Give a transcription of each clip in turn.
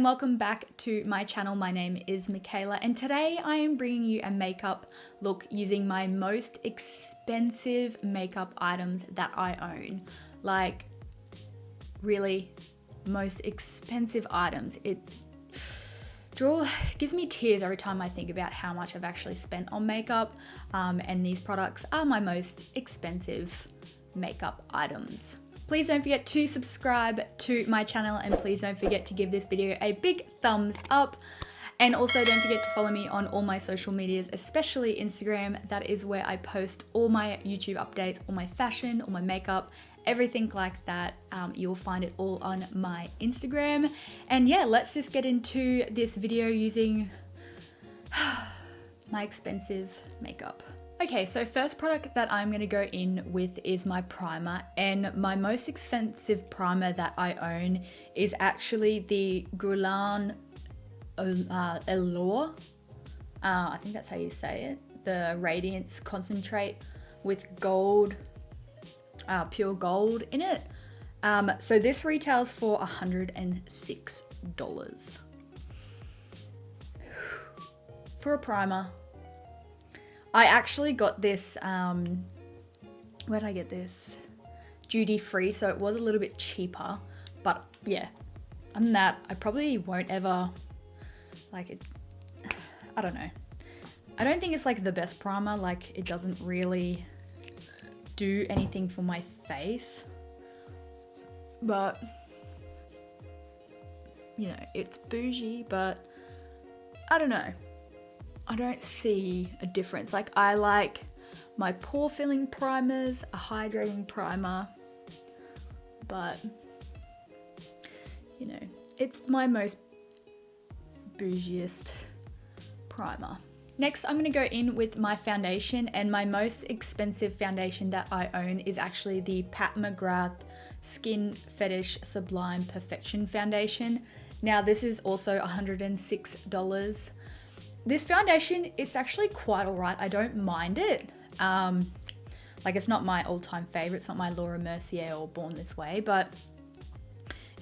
welcome back to my channel. My name is Mikaela and today I am bringing you a makeup look using my most expensive makeup items that I own. Like, really, most expensive items. It gives me tears every time I think about how much I've actually spent on makeup, and these products are my most expensive makeup items. Please don't forget to subscribe to my channel and please don't forget to give this video a big thumbs up. And also don't forget to follow me on all my social medias, especially Instagram. That is where I post all my YouTube updates, all my fashion, all my makeup, everything like that. You'll find it all on my Instagram. And yeah, let's just get into this video using my expensive makeup. Okay, so first product that I'm going to go in with is my primer, and my most expensive primer that I own is actually the Guerlain Allure. I think that's how you say it. The Radiance Concentrate with gold, pure gold in it. So this retails for $106 for a primer. I actually got this, where did I get this? Duty free, so it was a little bit cheaper, but yeah, other than that, I probably won't ever, like it, I don't know. I don't think it's like the best primer, like it doesn't really do anything for my face, but you know, it's bougie, but I don't know. I don't see a difference. Like, I like my pore filling primers, a hydrating primer, but you know, it's my most bougiest primer. Next, I'm gonna go in with my foundation, and my most expensive foundation that I own is actually the Mcgrath Skin Fetish Sublime Perfection Foundation. Now, this is also $106. This foundation, it's actually quite alright. I don't mind it. Like, it's not my all-time favorite. It's not my Laura Mercier or Born This Way, but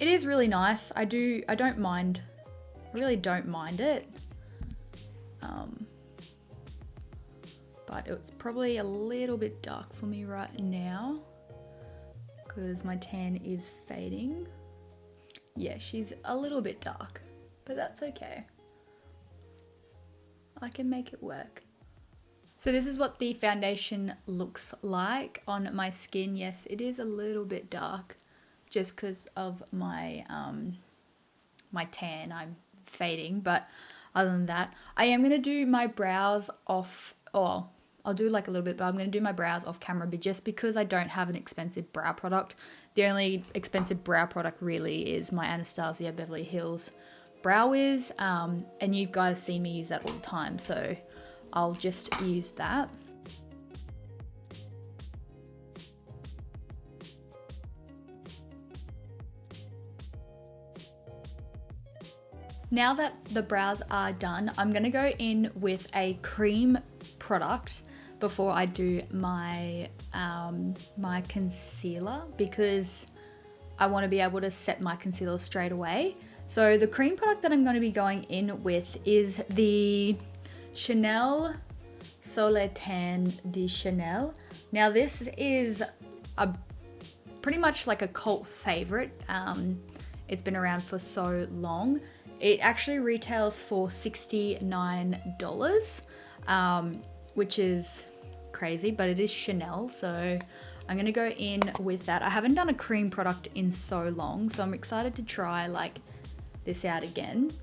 it is really nice. I don't mind. I really don't mind it. But it's probably a little bit dark for me right now because my tan is fading. Yeah, she's a little bit dark, but that's okay. I can make it work. So this is what the foundation looks like on my skin. Yes, it is a little bit dark just because of my my tan. I'm fading, but other than that, I am gonna do my brows off. Oh, I'll do like a little bit, but I'm gonna do my brows off camera, but just because I don't have an expensive brow product. The only expensive brow product really is my Anastasia Beverly Hills Brow Wiz, and you guys see me use that all the time, so I'll just use that. Now that the brows are done, I'm gonna go in with a cream product before I do my my concealer, because I want to be able to set my concealer straight away. So the cream product that I'm going to be going in with is the Chanel Soletan de Chanel. Now this is pretty much like a cult favorite. It's been around for so long. It actually retails for $69, which is crazy, but it is Chanel, so I'm going to go in with that. I haven't done a cream product in so long, so I'm excited to try like this out again.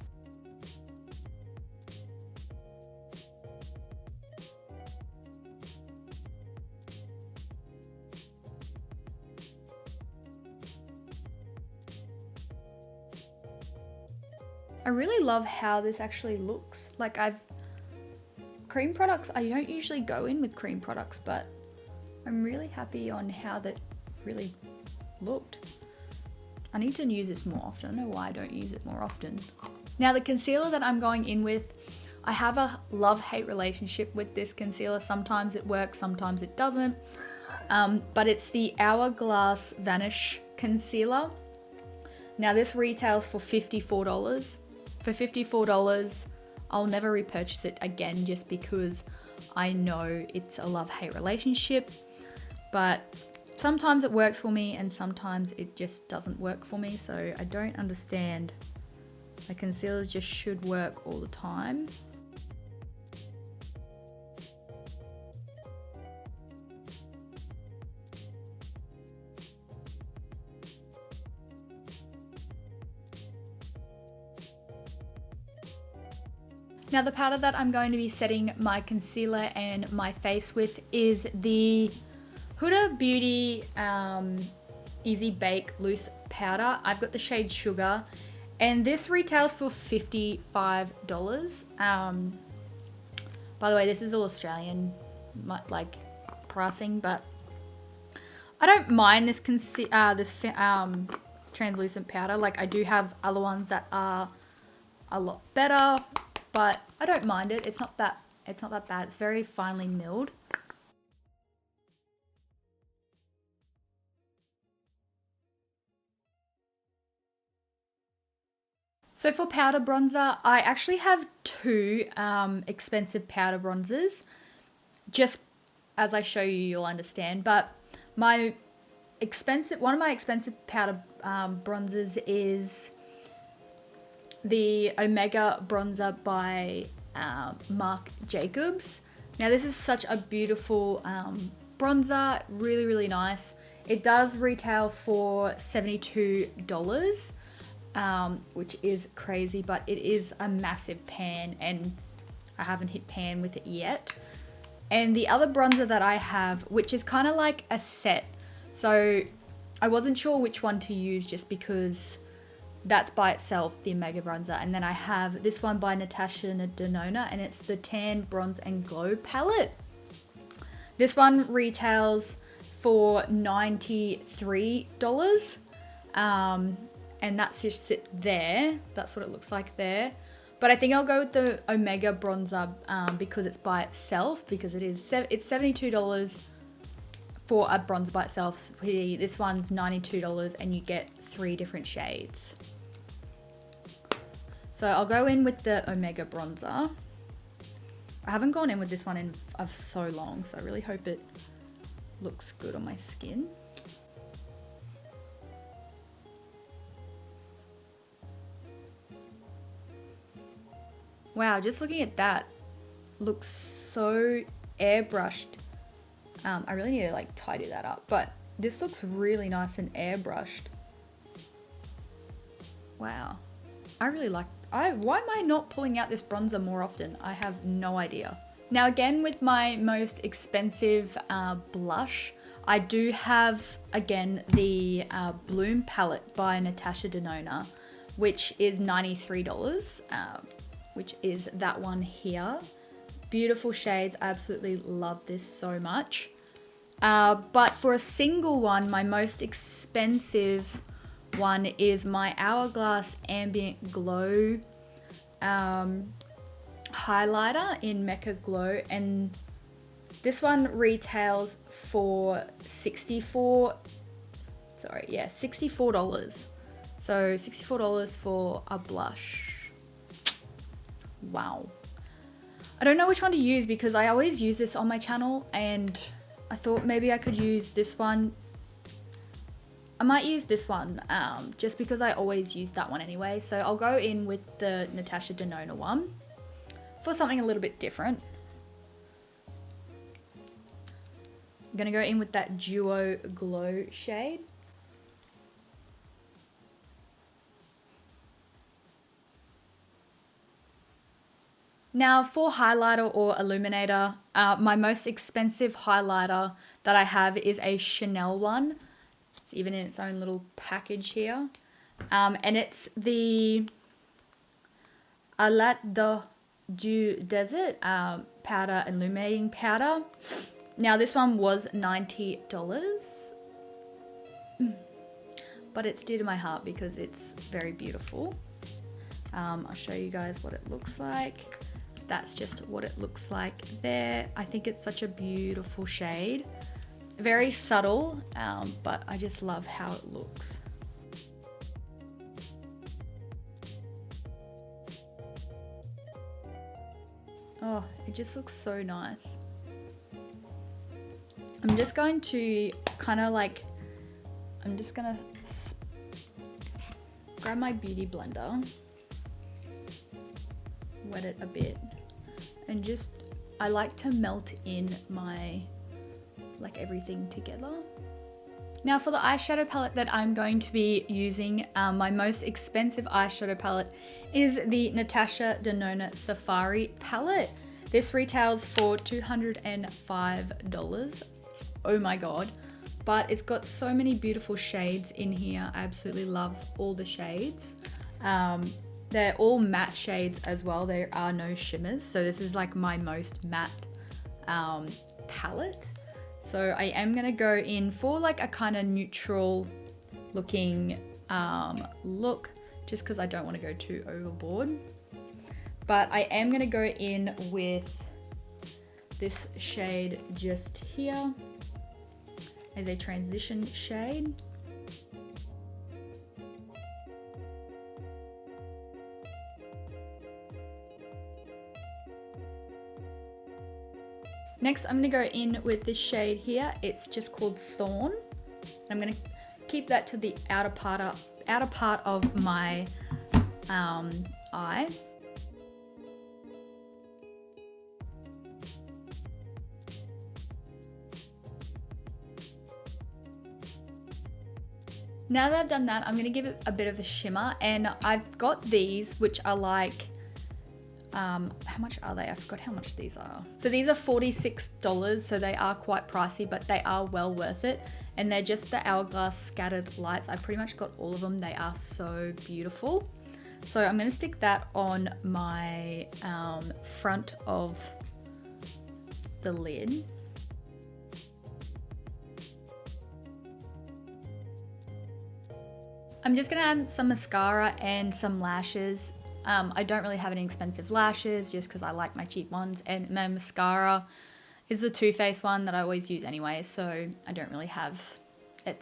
I really love how this actually looks. Like, cream products, I don't usually go in with cream products, but I'm really happy on how that really looked. I need to use this more often. I don't know why I don't use it more often. Now the concealer that I'm going in with, I have a love-hate relationship with this concealer. Sometimes it works, sometimes it doesn't. But it's the Hourglass Vanish Concealer. Now this retails for $54. For $54, I'll never repurchase it again just because I know it's a love-hate relationship. But sometimes it works for me and sometimes it just doesn't work for me. So I don't understand. My concealers just should work all the time. Now the powder that I'm going to be setting my concealer and my face with is the Huda Beauty Easy Bake Loose Powder. I've got the shade Sugar, and this retails for $55. By the way, this is all Australian like pricing, but I don't mind this translucent powder. Like, I do have other ones that are a lot better, but I don't mind it. It's not that bad. It's very finely milled. So for powder bronzer, I actually have two expensive powder bronzers. Just as I show you, you'll understand. But one of my expensive powder bronzers is the Omega bronzer by Marc Jacobs. Now this is such a beautiful bronzer, really, really nice. It does retail for $72, which is crazy, but it is a massive pan and I haven't hit pan with it yet. And the other bronzer that I have, which is kind of like a set, so I wasn't sure which one to use just because that's by itself, the Omega bronzer. And then I have this one by Natasha Denona, and it's the Tan, Bronze and Glow palette. This one retails for $93. And that's just sit there. That's what it looks like there. But I think I'll go with the Omega bronzer because it's by itself, because it's $72 for a bronzer by itself. This one's $92 and you get 3 different shades. So I'll go in with the Omega bronzer. I haven't gone in with this one in so long, so I really hope it looks good on my skin. Wow, just looking at that, looks so airbrushed. I really need to like tidy that up, but this looks really nice and airbrushed. Wow, I really like. Why am I not pulling out this bronzer more often? I have no idea. Now again, with my most expensive blush, I do have again the Bloom palette by Natasha Denona, which is $93. Which is that one here. Beautiful shades. I absolutely love this so much. But for a single one, my most expensive one is my Hourglass Ambient Glow highlighter in Mecca Glow, and this one retails for $64. So $64 for a blush. Wow. I don't know which one to use because I always use this on my channel, and I thought maybe I could use this one. I might use this one just because I always use that one anyway. So I'll go in with the Natasha Denona one for something a little bit different. I'm gonna go in with that Duo Glow shade. Now for highlighter or illuminator, my most expensive highlighter that I have is a Chanel one. It's even in its own little package here. And it's the Alate du Desert powder, illuminating powder. Now this one was $90, but it's dear to my heart because it's very beautiful. I'll show you guys what it looks like. That's just what it looks like there. I think it's such a beautiful shade. Very subtle, but I just love how it looks. Oh, it just looks so nice. I'm just going to kind of like, I'm just gonna grab my beauty blender, wet it a bit, and just, I like to melt in my, like everything together. Now for the eyeshadow palette that I'm going to be using, my most expensive eyeshadow palette is the Natasha Denona Safari palette. This retails for $205. Oh my god. But it's got so many beautiful shades in here. I absolutely love all the shades. They're all matte shades as well. There are no shimmers. So this is like my most matte palette. So I am gonna go in for like a kind of neutral looking look, just because I don't want to go too overboard. But I am gonna go in with this shade just here as a transition shade. Next, I'm gonna go in with this shade here. It's just called Thorn. I'm gonna keep that to the outer part of my eye. Now that I've done that, I'm gonna give it a bit of a shimmer, and I've got these, which are like, how much are they? I forgot how much these are. So these are $46, so they are quite pricey, but they are well worth it. And they're just the Hourglass scattered lights. I pretty much got all of them. They are so beautiful. So I'm gonna stick that on my front of the lid. I'm just gonna add some mascara and some lashes. I don't really have any expensive lashes just because I like my cheap ones, and my mascara is the Too Faced one that I always use anyway, so I don't really have an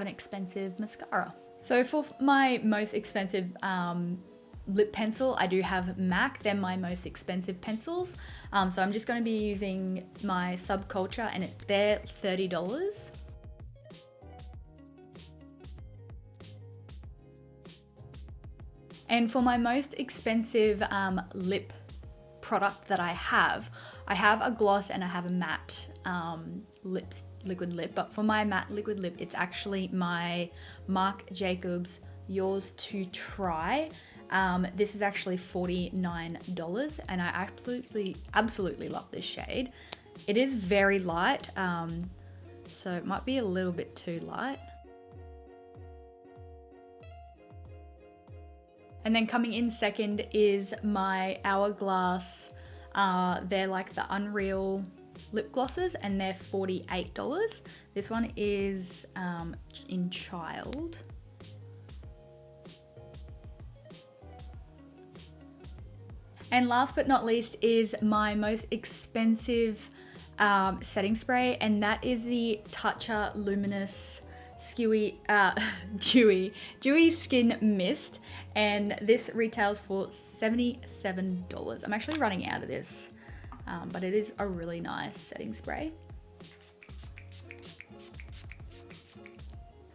expensive mascara. So for my most expensive lip pencil, I do have MAC. They're my most expensive pencils. So I'm just going to be using my Subculture, and they're $30. And for my most expensive lip product that I have a gloss and I have a matte liquid lip. But for my matte liquid lip, it's actually my Marc Jacobs Yours to Try. This is actually $49, and I absolutely love this shade. It is very light, so it might be a little bit too light. And then coming in second is my Hourglass. They're like the Unreal lip glosses, and they're $48. This one is in Child. And last but not least is my most expensive setting spray, and that is the Tatcha Luminous Dewy Skin Mist, and this retails for $77. I'm actually running out of this, but it is a really nice setting spray.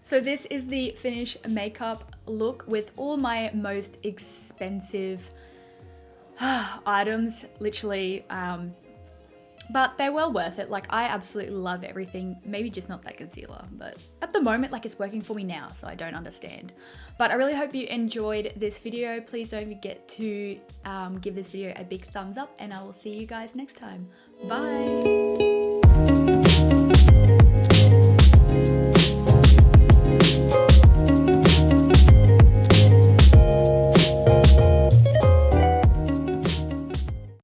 So this is the finished makeup look with all my most expensive items, literally, but they're well worth it. Like, I absolutely love everything. Maybe just not that concealer, but at the moment, like, it's working for me now, so I don't understand. But I really hope you enjoyed this video. Please don't forget to give this video a big thumbs up, and I will see you guys next time. Bye.